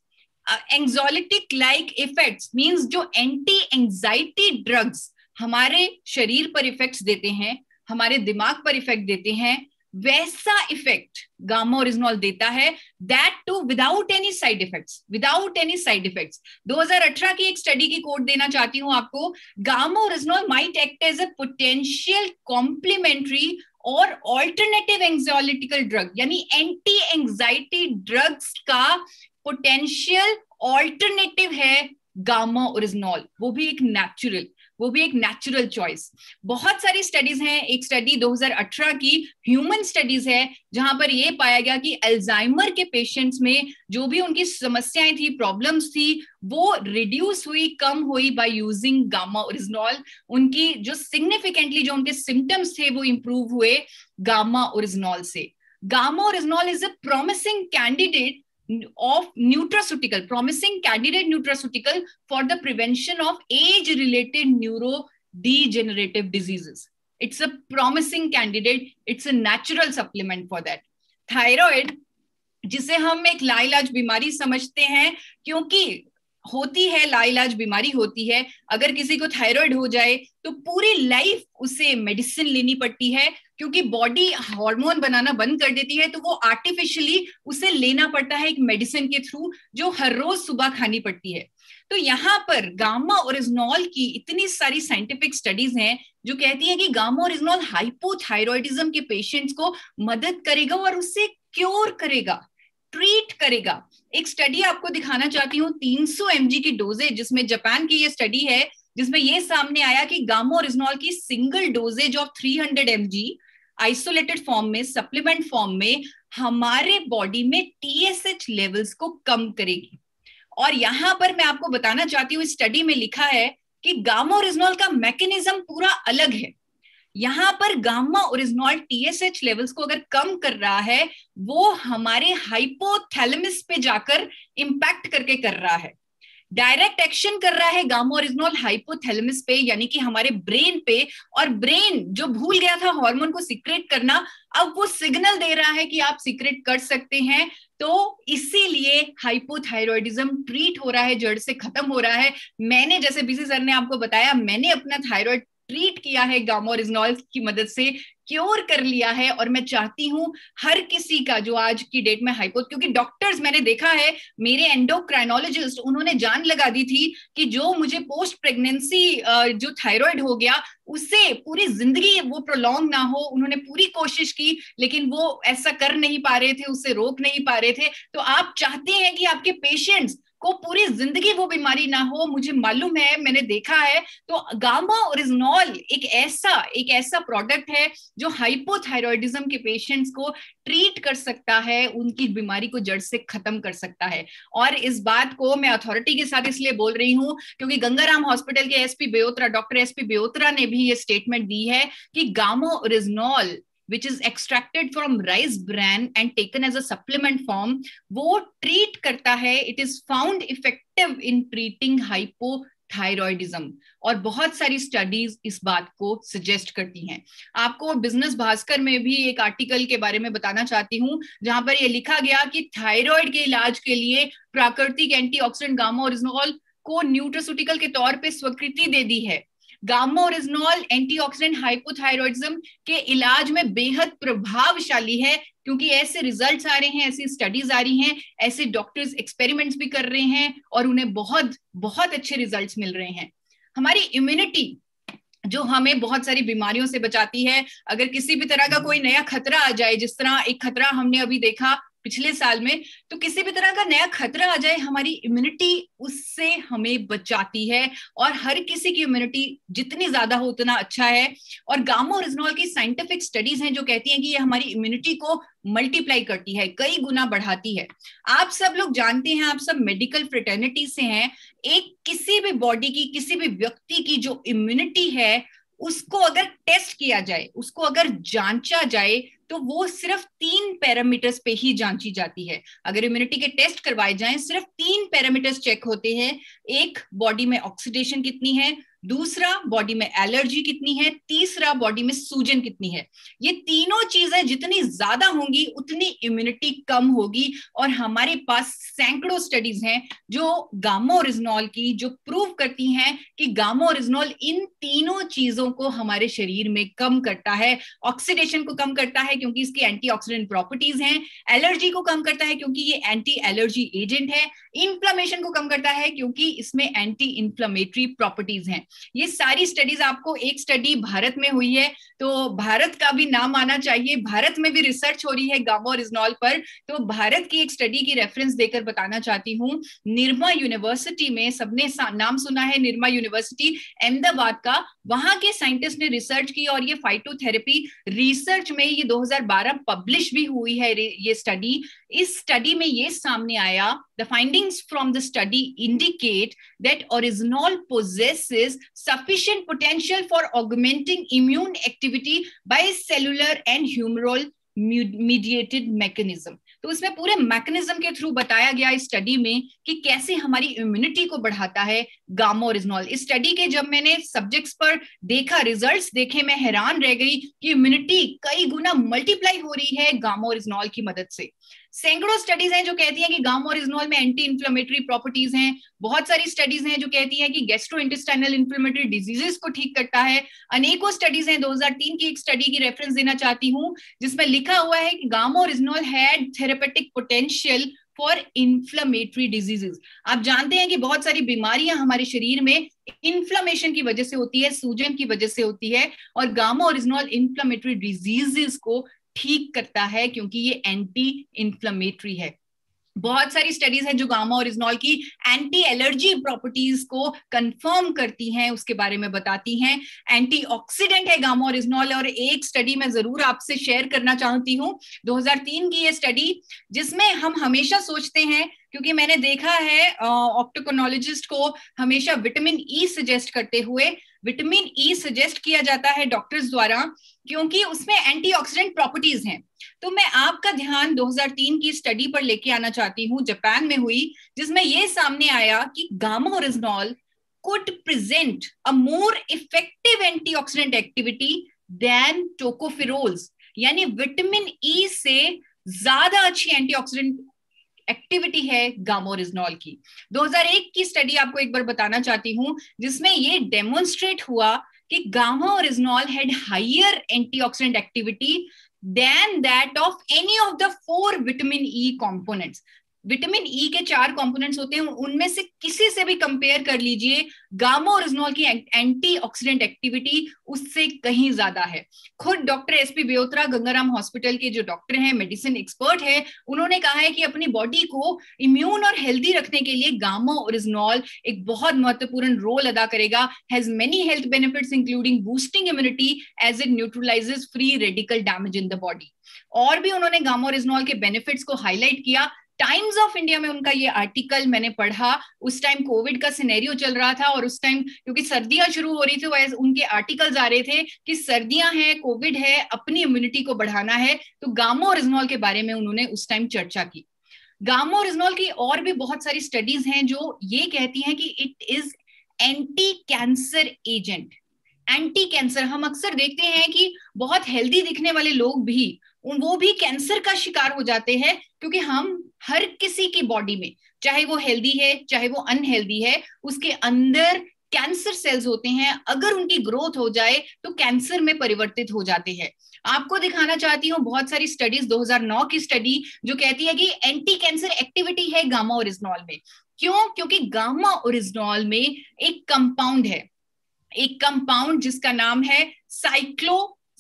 [SPEAKER 1] Anxiolytic like effects means जो एंटी एंजाइटी ड्रग्स हमारे शरीर पर इफेक्ट्स देते हैं, हमारे दिमाग पर इफेक्ट देते हैं, वैसा इफेक्ट गामा ओरिजिनॉल देता है, that too without any side effects, 2018 की एक स्टडी की कोट देना चाहती हूं आपको, gamma oryzanol might act as a potential complementary और ऑल्टरनेटिव एंग्जाइटिकल ड्रग, यानी एंटी एंजाइटी ड्रग्स का पोटेंशियल ऑल्टरनेटिव है गामा ओरिजिनॉल, वो भी एक नेचुरल चॉइस। बहुत सारी स्टडीज हैं। एक स्टडी 2018 की ह्यूमन स्टडीज है, जहां पर यह पाया गया कि अल्जाइमर के पेशेंट्स में जो भी उनकी समस्याएं थी, प्रॉब्लम्स थी, वो रिड्यूस हुई, कम हुई बाय यूजिंग गामा ओरिजिनॉल। उनकी जो सिग्निफिकेंटली जो उनके सिम्टम्स थे वो इंप्रूव हुए गामा ओरिजिनॉल से। Gamma oryzanol is a promising candidate nutraceutical for the prevention of age-related neurodegenerative diseases. It's a promising candidate. It's a natural supplement for that. Thyroid, जिसे हम एक लाइलाज बीमारी समझते हैं, क्योंकि होती है, लाइलाज बीमारी होती है। अगर किसी को थायराइड हो जाए तो पूरी लाइफ उसे मेडिसिन लेनी पड़ती है, क्योंकि बॉडी हार्मोन बनाना बंद कर देती है, तो वो आर्टिफिशियली उसे लेना पड़ता है एक मेडिसिन के थ्रू, जो हर रोज सुबह खानी पड़ती है। तो यहाँ पर गामा ओरिजिनॉल की इतनी सारी साइंटिफिक स्टडीज हैं जो कहती हैं कि गामा ओरिजिनॉल हाइपोथायरॉयडिज्म के पेशेंट्स को मदद करेगा और उससे क्योर करेगा, ट्रीट करेगा। एक स्टडी आपको दिखाना चाहती हूँ, 300 mg की डोजेज, जिसमें जापान की ये स्टडी है, जिसमें ये सामने आया कि गामा ओरिजिनॉल की single doses of 300 mg isolated form में, सप्लीमेंट फॉर्म में हमारे बॉडी में TSH लेवल्स को कम करेगी। और यहां पर मैं आपको बताना चाहती हूँ, स्टडी में लिखा है कि गामा ओरिजिनॉल का मैकेनिज्म पूरा अलग है। यहां पर गामा ओरिजिनॉल TSH लेवल्स को अगर कम कर रहा है, वो हमारे हाइपोथैलेमस पे जाकर इंपैक्ट करके कर रहा है, डायरेक्ट एक्शन कर रहा है गामा ओरिजिनॉल हाइपोथैलेमस पे, यानी कि हमारे ब्रेन पे। और ब्रेन जो भूल गया था हार्मोन को सीक्रेट करना, अब वो सिग्नल दे रहा है कि आप सीक्रेट कर सकते हैं। तो इसीलिए हाइपोथायरॉयडिज्म ट्रीट हो रहा है, जड़ से खत्म हो रहा है। मैंने, जैसे बीसी सर ने आपको बताया, मैंने अपना थायराइड ट्रीट किया है गामा ओरिजिनॉल की मदद से, क्योर कर लिया है। और मैं चाहती हूं हर किसी का जो आज की डेट में क्योंकि डॉक्टर्स, मैंने देखा है, मेरे एंडोक्राइनोलॉजिस्ट, उन्होंने जान लगा दी थी कि जो मुझे पोस्ट प्रेगनेंसी जो थायराइड हो गया, उससे पूरी जिंदगी वो प्रोलॉन्ग ना हो। उन्होंने पूरी कोशिश की, लेकिन वो ऐसा कर नहीं पा रहे थे, उससे रोक नहीं पा रहे थे। तो आप चाहते हैं कि आपके पेशेंट्स को पूरी जिंदगी वो बीमारी ना हो, मुझे मालूम है, मैंने देखा है। तो गामा ओरिजिनॉल एक ऐसा प्रोडक्ट है जो हाइपोथायरॉयडिज्म के पेशेंट्स को ट्रीट कर सकता है, उनकी बीमारी को जड़ से खत्म कर सकता है। और इस बात को मैं अथॉरिटी के साथ इसलिए बोल रही हूं क्योंकि गंगाराम हॉस्पिटल के डॉक्टर एसपी बेओत्रा ने भी ये स्टेटमेंट दी है कि gamma original which is extracted from rice bran and taken as a supplement form, वो ट्रीट करता है, it is found effective in treating hypothyroidism। और बहुत सारी स्टडीज इस बात को सजेस्ट करती हैं। आपको बिजनेस भास्कर में भी एक आर्टिकल के बारे में बताना चाहती हूँ, जहां पर यह लिखा गया कि थायराइड के इलाज के लिए प्राकृतिक एंटीऑक्सीडेंट गामा ओरिजिनॉल को न्यूट्रास्यूटिकल के तौर पे स्वीकृति दे दी है। गामा ओरिजिनॉल एंटीऑक्सीडेंट हाइपोथायरॉयडिज्म के इलाज में बेहद प्रभावशाली है, क्योंकि ऐसे रिजल्ट्स आ रहे हैं, ऐसी स्टडीज आ रही हैं, ऐसे डॉक्टर्स एक्सपेरिमेंट्स भी कर रहे हैं और उन्हें बहुत बहुत अच्छे रिजल्ट्स मिल रहे हैं। हमारी इम्यूनिटी जो हमें बहुत सारी बीमारियों से बचाती है, अगर किसी भी तरह का कोई नया खतरा आ जाए, जिस तरह एक खतरा हमने अभी देखा पिछले साल में, तो किसी भी तरह का नया खतरा आ जाए, हमारी इम्यूनिटी उससे हमें बचाती है। और हर किसी की इम्यूनिटी जितनी ज्यादा हो उतना अच्छा है। और गामा ओरिजिनॉल की साइंटिफिक स्टडीज हैं जो कहती हैं कि ये हमारी इम्यूनिटी को मल्टीप्लाई करती है, कई गुना बढ़ाती है। आप सब लोग जानते हैं, आप सब मेडिकल फ्रेटर्निटी से हैं, एक किसी भी बॉडी की, किसी भी व्यक्ति की जो इम्यूनिटी है, उसको अगर टेस्ट किया जाए, उसको अगर जांचा जाए, तो वो सिर्फ 3 पैरामीटर्स पे ही जांची जाती है। अगर इम्यूनिटी के टेस्ट करवाए जाएं, सिर्फ 3 पैरामीटर्स चेक होते हैं। एक, बॉडी में ऑक्सीडेशन कितनी है, दूसरा बॉडी में एलर्जी कितनी है, तीसरा बॉडी में सूजन कितनी है। ये तीनों चीजें जितनी ज्यादा होंगी उतनी इम्यूनिटी कम होगी। और हमारे पास सैकड़ों स्टडीज हैं जो गामा ओरिजिनॉल की जो प्रूव करती हैं कि गामा ओरिजिनॉल इन तीनों चीजों को हमारे शरीर में कम करता है। ऑक्सीडेशन को कम करता है क्योंकि इसकी एंटीऑक्सीडेंट प्रॉपर्टीज हैं, एलर्जी को कम करता है क्योंकि ये एंटी एलर्जी एजेंट है, इन्फ्लेमेशन को कम करता है क्योंकि इसमें एंटी इन्फ्लेमेटरी प्रॉपर्टीज हैं। ये सारी स्टडीज, आपको एक स्टडी भारत में हुई है, तो भारत का भी नाम आना चाहिए, भारत में भी रिसर्च हो रही है गामा ओरिजिनॉल पर। तो भारत की एक स्टडी की रेफरेंस देकर बताना चाहती हूँ। निरमा यूनिवर्सिटी में, सबने नाम सुना है, निरमा यूनिवर्सिटी अहमदाबाद का, वहां के साइंटिस्ट ने रिसर्च की और ये फाइटोथेरेपी रिसर्च में ये 2012 पब्लिश भी हुई है ये स्टडी। इस स्टडी में ये सामने आया, the findings from the study indicate that oryzanol possesses sufficient potential for augmenting immune activity by cellular and humoral mediated mechanism। तो उसमें पूरे मैकेनिज्म के थ्रू बताया गया इस स्टडी में कि कैसे हमारी इम्यूनिटी को बढ़ाता है गामा ओरिजिनॉल। इस स्टडी के जब मैंने सब्जेक्ट्स पर देखा, रिजल्ट्स देखे, मैं हैरान रह गई कि इम्यूनिटी कई गुना मल्टीप्लाई हो रही है गामा ओरिजिनॉल की मदद से। सैकड़ों स्टडीज हैं जो कहती हैं कि गामा ओरिजिनॉल में एंटी इन्फ्लेमेटरी प्रॉपर्टीज हैं। बहुत सारी स्टडीज हैं जो कहती हैं कि गैस्ट्रोइंटेस्टाइनल इन्फ्लेमेटरी डिजीजेस को ठीक करता है। अनेकों स्टडीज हैं, 2003 की एक स्टडी की रेफरेंस देना चाहती हूं जिसमें लिखा हुआ है कि gamma oryzanol had therapeutic potential for inflammatory diseases. आप जानते हैं कि बहुत सारी बीमारियां हमारे शरीर में इन्फ्लेमेशन की वजह से होती है, सूजन की वजह से होती है, और गामा ओरिजिनॉल इन्फ्लेमेटरी डिजीजेस को ठीक करता है क्योंकि ये एंटी इन्फ्लेमेटरी है। बहुत सारी स्टडीज हैं जो गामा ओरिजिनॉल की एंटी एलर्जी प्रॉपर्टीज को कंफर्म करती हैं, उसके बारे में बताती हैं। एंटीऑक्सीडेंट है गामा ओरिजिनॉल। और एक स्टडी मैं जरूर आपसे शेयर करना चाहती हूँ, 2003 की ये स्टडी, जिसमें हम हमेशा सोचते हैं, क्योंकि मैंने देखा है ऑप्टोकोनोलॉजिस्ट को हमेशा विटामिन ई सजेस्ट करते हुए, विटामिन ई सजेस्ट किया जाता है डॉक्टर्स द्वारा क्योंकि उसमें एंटीऑक्सीडेंट प्रॉपर्टीज हैं। तो मैं आपका ध्यान 2003 की स्टडी पर लेके आना चाहती हूँ, जापान में हुई, जिसमें यह सामने आया कि gamma original could present a more effective antioxidant activity than tocopherols, यानी विटामिन ई से ज्यादा अच्छी एंटीऑक्सीडेंट एक्टिविटी है गामा ओरिजिनॉल की। 2001 की स्टडी आपको एक बार बताना चाहती हूँ, जिसमें ये डेमोन्स्ट्रेट हुआ कि gamma oryzanol had higher antioxidant activity than that of any of the 4 vitamin E components. Vitamin E के 4 कंपोनेंट्स होते हैं, उनमें से किसी से भी कंपेयर कर लीजिए, गामा ओरिजिनॉल की एंटीऑक्सीडेंट एक्टिविटी उससे कहीं ज्यादा है। खुद डॉक्टर एसपी बेओत्रा गंगाराम हॉस्पिटल के जो डॉक्टर हैं, मेडिसिन एक्सपर्ट है, उन्होंने कहा है कि अपनी बॉडी को इम्यून और हेल्दी रखने के लिए गामा ओरिजिनॉल एक बहुत महत्वपूर्ण रोल अदा करेगा। Has many health benefits including boosting immunity as it neutralises free radical damage in the body. और भी उन्होंने गामा ओरिजिनॉल के बेनिफिट्स को हाईलाइट किया। टाइम्स ऑफ इंडिया में उनका ये आर्टिकल मैंने पढ़ा, उस टाइम कोविड का सिनेरियो चल रहा था और उस टाइम क्योंकि सर्दियां शुरू हो रही थी, वैसे उनके आर्टिकल्स आ रहे थे कि सर्दियां हैं, कोविड है, अपनी इम्यूनिटी को बढ़ाना है, तो गामा ओरिजिनॉल के बारे में उन्होंने उस टाइम चर्चा की। गामा ओरिजिनॉल की और भी बहुत सारी स्टडीज हैं जो ये कहती हैं कि it is anti cancer agent. Anti cancer, हम अक्सर देखते हैं कि बहुत हेल्दी दिखने वाले लोग भी वो भी कैंसर का शिकार हो जाते हैं, क्योंकि हम हर किसी की बॉडी में, चाहे वो हेल्दी है चाहे वो अनहेल्दी है, उसके अंदर कैंसर सेल्स होते हैं। अगर उनकी ग्रोथ हो जाए तो कैंसर में परिवर्तित हो जाते हैं। आपको दिखाना चाहती हूँ बहुत सारी स्टडीज, 2009 की स्टडी जो कहती है कि एंटी कैंसर एक्टिविटी है गामा ओरिजिनॉल में। क्यों? क्योंकि गामा ओरिजिनॉल में एक कंपाउंड है, एक कंपाउंड जिसका नाम है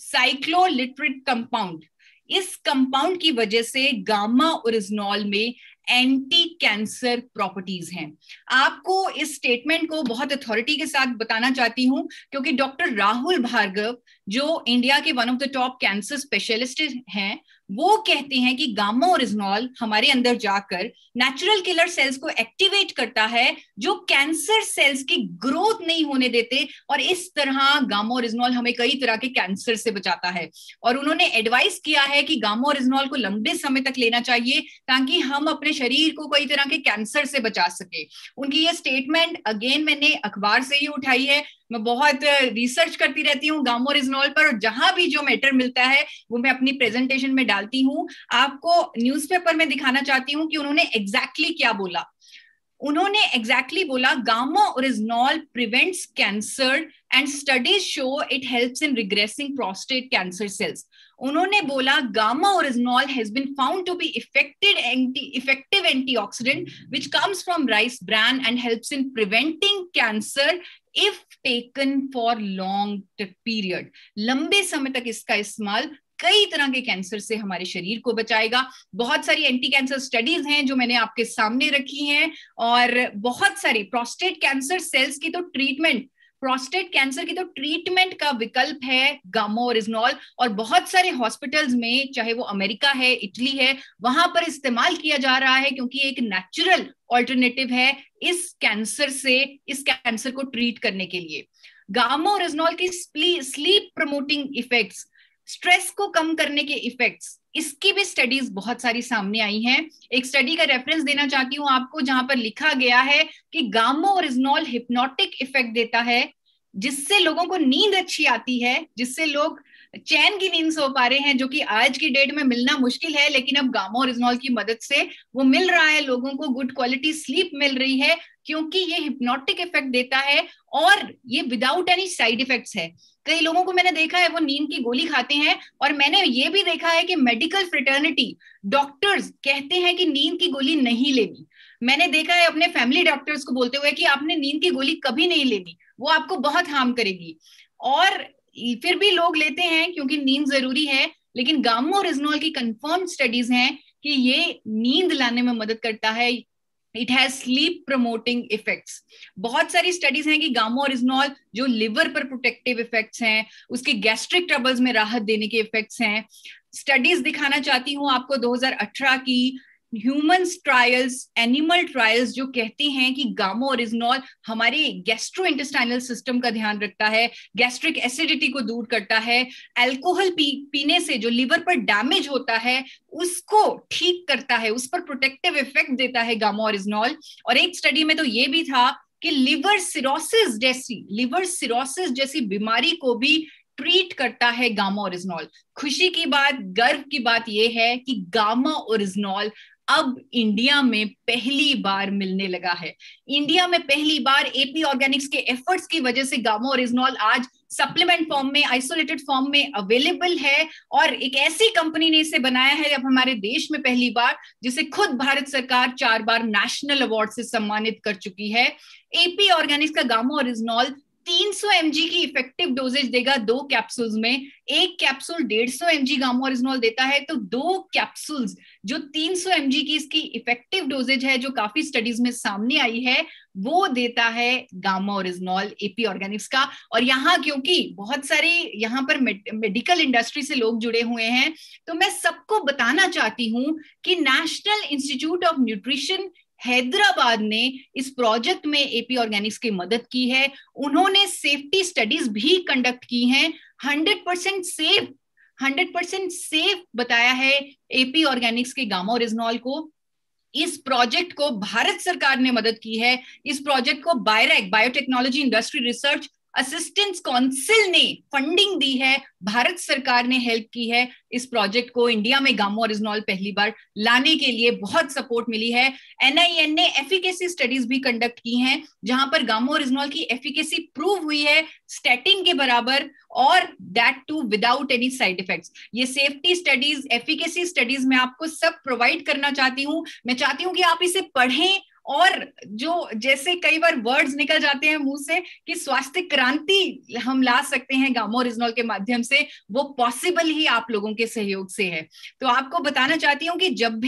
[SPEAKER 1] साइक्लोलिट्रिक कंपाउंड। इस कंपाउंड की वजह से गामा ओरिजिनॉल में एंटी कैंसर प्रॉपर्टीज हैं। आपको इस स्टेटमेंट को बहुत अथॉरिटी के साथ बताना चाहती हूं, क्योंकि डॉक्टर राहुल भार्गव जो इंडिया के one of the top cancer specialist हैं, वो कहते हैं कि गामा ओरिजिनॉल हमारे अंदर जाकर नेचुरल किलर सेल्स को एक्टिवेट करता है जो कैंसर सेल्स की ग्रोथ नहीं होने देते, और इस तरह गामा ओरिजिनॉल हमें कई तरह के कैंसर से बचाता है। और उन्होंने एडवाइस किया है कि गामा ओरिजिनॉल को लंबे समय तक लेना चाहिए ताकि हम अपने शरीर को कई तरह के कैंसर से बचा सके। उनकी ये स्टेटमेंट अगेन मैंने अखबार से ही उठाई है। मैं बहुत रिसर्च करती रहती हूँ गामा ओरिजिनॉल पर, और जहां भी जो मैटर मिलता है वो मैं अपनी प्रेजेंटेशन में डालती हूँ। आपको न्यूज़पेपर में दिखाना चाहती हूँ कि उन्होंने एग्जैक्टली क्या बोला। उन्होंने एग्जैक्टली बोला, gamma oryzanol prevents cancer and studies show it helps in regressing prostate cancer cells. उन्होंने बोला gamma oryzanol has been found to be effective antioxidant which comes from rice bran and helps in preventing cancer if taken for long period. लंबे समय तक इसका इस्तेमाल कई तरह के कैंसर से हमारे शरीर को बचाएगा। बहुत सारी एंटी कैंसर स्टडीज हैं जो मैंने आपके सामने रखी हैं, और बहुत सारी प्रोस्टेट कैंसर सेल्स की तो ट्रीटमेंट, प्रोस्टेट कैंसर की तो ट्रीटमेंट का विकल्प है गामा ओरिजिनॉल, और बहुत सारे हॉस्पिटल्स में, चाहे वो अमेरिका है, इटली है, वहां पर इस्तेमाल किया जा रहा है क्योंकि एक नेचुरल ऑल्टरनेटिव है इस कैंसर से, इस कैंसर को ट्रीट करने के लिए। गामा ओरिजिनॉल की स्लीप प्रमोटिंग इफेक्ट्स, स्ट्रेस को कम करने के इफेक्ट्स, इसकी भी स्टडीज बहुत सारी सामने आई हैं। एक स्टडी का रेफरेंस देना चाहती हूं आपको, जहां पर लिखा गया है कि गामा ओरिजिनॉल हिप्नोटिक इफेक्ट देता है, जिससे लोगों को नींद अच्छी आती है, जिससे लोग चैन की नींद सो पा रहे हैं, जो कि आज की डेट में मिलना मुश्किल है, लेकिन अब गामा ओरिजिनॉल की मदद से वो मिल रहा है। लोगों को गुड क्वालिटी स्लीप मिल रही है क्योंकि ये हिप्नोटिक इफेक्ट देता है, और ये विदाउट एनी साइड इफेक्ट्स है। कई लोगों को मैंने देखा है वो नींद की गोली खाते हैं, और मैंने ये भी देखा है कि मेडिकल फ्रेटर्निटी डॉक्टर्स कहते हैं कि नींद की गोली नहीं लेनी। मैंने देखा है अपने फैमिली डॉक्टर्स को बोलते हुए कि आपने नींद की गोली कभी नहीं लेनी, वो आपको बहुत हार्म करेगी, और फिर भी लोग लेते हैं क्योंकि नींद जरूरी है। लेकिन गामा ओरिजिनॉल की कंफर्म स्टडीज हैं कि ये नींद लाने में मदद करता है। It has sleep promoting effects. बहुत सारी स्टडीज हैं कि गामा ओरिजिनॉल जो लिवर पर प्रोटेक्टिव इफेक्ट्स हैं, उसके गैस्ट्रिक ट्रबल्स में राहत देने के इफेक्ट्स हैं। स्टडीज दिखाना चाहती हूँ आपको 2018 की ह्यूमंस ट्रायल्स, एनिमल ट्रायल्स, जो कहती हैं कि गामा ओरिजिनॉल हमारे गैस्ट्रोइंटेस्टाइनल सिस्टम का ध्यान रखता है, गैस्ट्रिक एसिडिटी को दूर करता है, अल्कोहल पीने से जो लिवर पर डैमेज होता है उसको ठीक करता है, उस पर प्रोटेक्टिव इफेक्ट देता है गामा ओरिजिनॉल। और एक स्टडी में तो ये भी था कि लिवर सिरोसिस जैसी बीमारी को भी ट्रीट करता है गामा ओरिजिनॉल। खुशी की बात, गर्व की बात यह है कि गामा ओरिजिनॉल अब इंडिया में पहली बार मिलने लगा है। इंडिया में पहली बार एपी ऑर्गेनिक्स के एफर्ट्स की वजह से गामा ओरिजिनॉल आज सप्लीमेंट फॉर्म में, आइसोलेटेड फॉर्म में अवेलेबल है। और एक ऐसी कंपनी ने इसे बनाया है अब हमारे देश में पहली बार, जिसे खुद भारत सरकार 4 बार नेशनल अवार्ड से सम्मानित कर चुकी है। एपी ऑर्गेनिक्स का गामा ओरिजिनॉल 300 mg की इफेक्टिव डोजेज देगा 2 कैप्सूल्स में। एक कैप्सूल 150 mg गामा ओरिजिनॉल देता है, तो 2 कैप्सूल्स जो 300 mg की इसकी इफेक्टिव डोजेज है, जो काफी स्टडीज में सामने आई है, वो देता है गामा ओरिजिनॉल एपी ऑर्गेनिक्स का। और यहाँ क्योंकि बहुत सारे यहाँ पर मेडिकल इंडस्ट्री से लोग जुड़े हुए हैं, तो मैं सबको बताना चाहती हूँ कि national institute of nutrition Hyderabad ने इस प्रोजेक्ट में एपी ऑर्गेनिक्स की मदद की है। उन्होंने सेफ्टी स्टडीज भी कंडक्ट की हैं। 100% सेफ बताया है एपी ऑर्गेनिक्स के गामा ओरिजिनॉल को। इस प्रोजेक्ट को भारत सरकार ने मदद की है। इस प्रोजेक्ट को BIRAC, biotechnology industry research assistance council ने फंडिंग दी है, भारत सरकार ने हेल्प की है। इस प्रोजेक्ट को इंडिया में गामा ओरिजिनॉल पहली बार लाने के लिए बहुत सपोर्ट मिली है। एनआईएन ने एफिकेसी स्टडीज भी कंडक्ट की हैं, जहां पर गामा ओरिजिनॉल की एफिकेसी प्रूव हुई है स्टैटिन के बराबर, और that too without any side effects. ये सेफ्टी स्टडीज, एफिकेसी स्टडीज मैं आपको सब प्रोवाइड करना चाहती हूँ। मैं चाहती हूँ कि आप इसे पढ़ें, और जो जैसे कई बार वर्ड्स निकल जाते हैं मुंह से कि स्वास्थ्य क्रांति हम ला सकते हैं गामा ओरिजिनॉल के माध्यम से, वो पॉसिबल ही आप लोगों के सहयोग से है। तो आपको बताना चाहती हूँ कि जब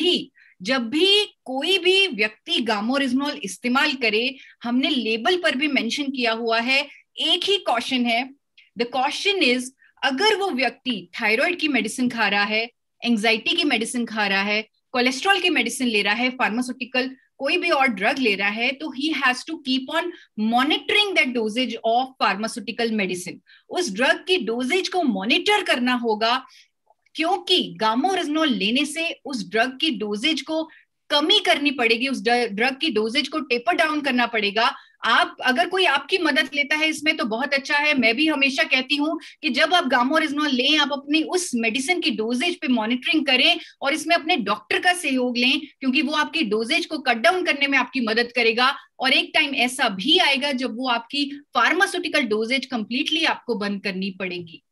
[SPEAKER 1] भी कोई भी व्यक्ति गामा ओरिजिनॉल इस्तेमाल करे, हमने लेबल पर भी मेंशन किया हुआ है, एक ही कॉशन है। द कॉशन इज, अगर वो व्यक्ति थायराइड की मेडिसिन खा रहा है, एंजाइटी की मेडिसिन खा रहा है, कोलेस्ट्रॉल की मेडिसिन ले रहा है, फार्मास्यूटिकल कोई भी और ड्रग ले रहा है, तो he has to keep on monitoring that doses of pharmaceutical medicine. उस ड्रग की डोजेज को मॉनिटर करना होगा, क्योंकि गामा ओरिजिनॉल लेने से उस ड्रग की डोजेज को कमी करनी पड़ेगी, उस ड्रग की डोजेज को टेपर डाउन करना पड़ेगा। आप अगर कोई आपकी मदद लेता है इसमें तो बहुत अच्छा है। मैं भी हमेशा कहती हूँ कि जब आप गामा ओरिजिनॉल लें, आप अपनी उस मेडिसिन की डोजेज पे मॉनिटरिंग करें और इसमें अपने डॉक्टर का सहयोग लें, क्योंकि वो आपकी डोजेज को कट डाउन करने में आपकी मदद करेगा। और एक टाइम ऐसा भी आएगा जब वो आपकी फार्मास्यूटिकल डोजेज कंप्लीटली आपको बंद करनी पड़ेगी।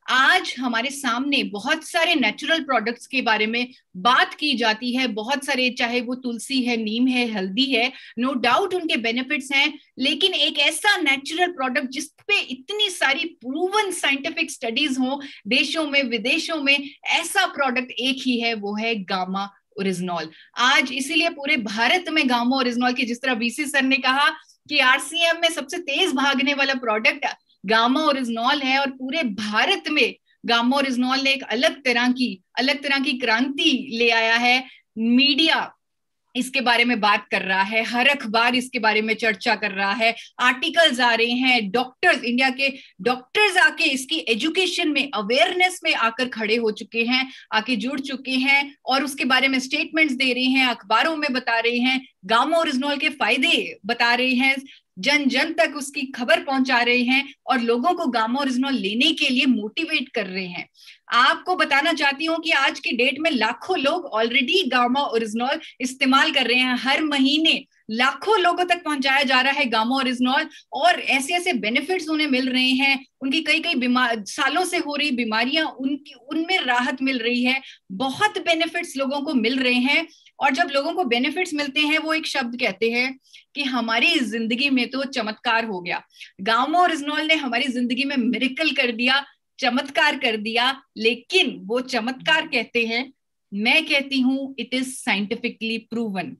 [SPEAKER 1] आज हमारे सामने बहुत सारे नेचुरल प्रोडक्ट्स के बारे में बात की जाती है, बहुत सारे, चाहे वो तुलसी है, नीम है, हल्दी है, नो डाउट उनके बेनिफिट्स हैं, लेकिन एक ऐसा नेचुरल प्रोडक्ट जिस पे इतनी सारी प्रूवन साइंटिफिक स्टडीज हो देशों में विदेशों में, ऐसा प्रोडक्ट एक ही है, वो है गामा ओरिजिनॉल। आज इसीलिए पूरे भारत में गामा ओरिजिनॉल की, जिस तरह वीसी सर ने कहा कि आरसीएम में सबसे तेज भागने वाला प्रोडक्ट गामा ओरिजिनॉल है, और पूरे भारत में गामा ओरिजिनॉल ने एक अलग तरह की क्रांति ले आया है। मीडिया इसके बारे में बात कर रहा है, हर अखबार इसके बारे में चर्चा कर रहा है, आर्टिकल्स आ रहे हैं, डॉक्टर्स, इंडिया के डॉक्टर्स आके इसकी एजुकेशन में, अवेयरनेस में आकर खड़े हो चुके हैं, आके जुड़ चुके हैं, और उसके बारे में स्टेटमेंट्स दे रहे हैं, अखबारों में बता रहे हैं, गामा ओरिजिनॉल के फायदे बता रहे हैं, जन जन तक उसकी खबर पहुंचा रहे हैं, और लोगों को गामा ओरिजिनॉल लेने के लिए मोटिवेट कर रहे हैं। आपको बताना चाहती हूँ कि आज की डेट में लाखों लोग ऑलरेडी गामा ओरिजिनॉल इस्तेमाल कर रहे हैं। हर महीने लाखों लोगों तक पहुंचाया जा रहा है गामा ओरिजिनॉल, और ऐसे ऐसे बेनिफिट्स उन्हें मिल रहे हैं। उनकी कई सालों से हो रही बीमारियां, उनमें राहत मिल रही है। बहुत बेनिफिट्स लोगों को मिल रहे हैं, और जब लोगों को बेनिफिट्स मिलते हैं, वो एक शब्द कहते हैं कि हमारी जिंदगी में तो चमत्कार हो गया। गामा ओरिजिनॉल ने हमारी जिंदगी में मिरेकल कर दिया, चमत्कार कर दिया। लेकिन वो चमत्कार कहते हैं मैं कहती हूं इट इज साइंटिफिकली प्रूवन।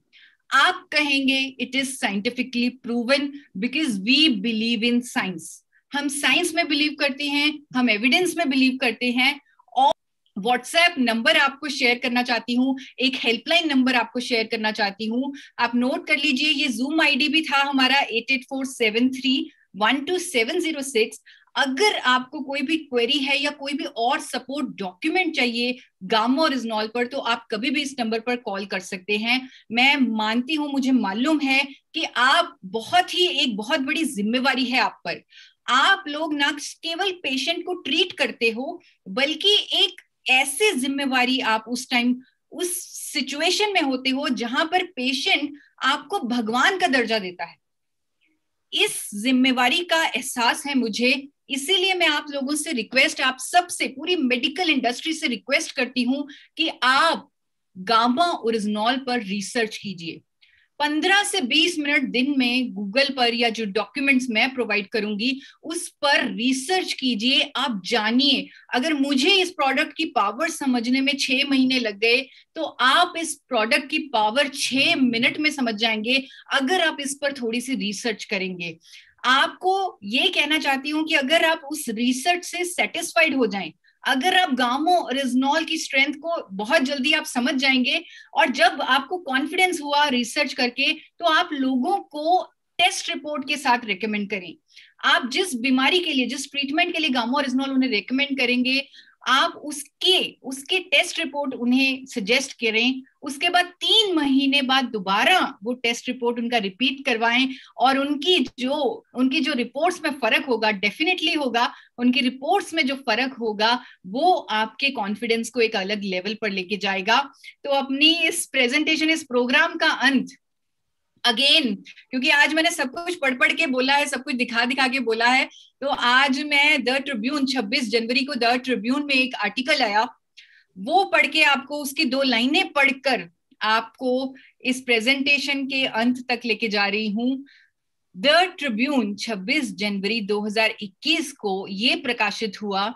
[SPEAKER 1] आप कहेंगे it is scientifically proven because we believe in science. हम साइंस में बिलीव करते हैं, हम एविडेंस में बिलीव करते हैं। और व्हाट्सएप नंबर आपको शेयर करना चाहती हूँ, एक हेल्पलाइन नंबर आपको शेयर करना चाहती हूँ, आप नोट कर लीजिए। ये जूम आईडी भी था हमारा 8847312706। अगर आपको कोई भी क्वेरी है या कोई भी और सपोर्ट डॉक्यूमेंट चाहिए गामा और इजनॉल पर, तो आप कभी भी इस नंबर पर कॉल कर सकते हैं। मैं मानती हूं, मुझे मालूम है कि आप एक बहुत बड़ी जिम्मेवारी है आप पर। आप लोग ना केवल पेशेंट को ट्रीट करते हो, बल्कि एक ऐसे जिम्मेवारी आप उस टाइम उस सिचुएशन में होते हो जहां पर पेशेंट आपको भगवान का दर्जा देता है। इस जिम्मेवारी का एहसास है मुझे, इसीलिए मैं आप लोगों से रिक्वेस्ट, आप सबसे, पूरी मेडिकल इंडस्ट्री से रिक्वेस्ट करती हूं कि आप गामा ओरिजिनॉल पर रिसर्च कीजिए। 15 से 20 मिनट दिन में गूगल पर या जो डॉक्यूमेंट्स मैं प्रोवाइड करूंगी उस पर रिसर्च कीजिए, आप जानिए। अगर मुझे इस प्रोडक्ट की पावर समझने में 6 महीने लग गए, तो आप इस प्रोडक्ट की पावर 6 मिनट में समझ जाएंगे अगर आप इस पर थोड़ी सी रिसर्च करेंगे। आपको ये कहना चाहती हूँ कि अगर आप उस रिसर्च से सेटिस्फाइड हो जाएं, अगर आप गामो ओरिजिनॉल की स्ट्रेंथ को बहुत जल्दी आप समझ जाएंगे, और जब आपको कॉन्फिडेंस हुआ रिसर्च करके, तो आप लोगों को टेस्ट रिपोर्ट के साथ रेकमेंड करें। आप जिस बीमारी के लिए, जिस ट्रीटमेंट के लिए गामा ओरिजिनॉल उन्हें रेकमेंड करेंगे, आप उसके उसके टेस्ट रिपोर्ट उन्हें सजेस्ट करें। उसके बाद 3 महीने बाद दोबारा वो टेस्ट रिपोर्ट उनका रिपीट करवाएं, और उनकी जो रिपोर्ट्स में फर्क होगा, डेफिनेटली होगा, उनकी रिपोर्ट्स में जो फर्क होगा वो आपके कॉन्फिडेंस को एक अलग लेवल पर लेके जाएगा। तो अपनी इस प्रेजेंटेशन, इस प्रोग्राम का अंत अगेन, क्योंकि आज मैंने सब कुछ पढ़ पढ़ के बोला है, सब कुछ दिखा दिखा के बोला है, तो आज मैं द ट्रिब्यून 26 जनवरी को द ट्रिब्यून में एक आर्टिकल आया, वो पढ़ के आपको, उसकी 2 लाइनें पढ़कर आपको इस प्रेजेंटेशन के अंत तक लेके जा रही हूं। द ट्रिब्यून 26 जनवरी 2021 को ये प्रकाशित हुआ,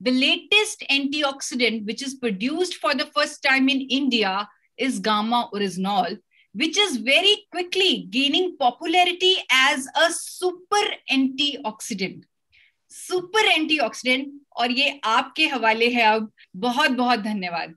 [SPEAKER 1] the latest antioxidant which is produced for the first time in India is gamma oryzanol, which is very quickly gaining popularity as a super antioxidant. Super antioxidant, और ये आपके हवाले है अब। बहुत बहुत धन्यवाद।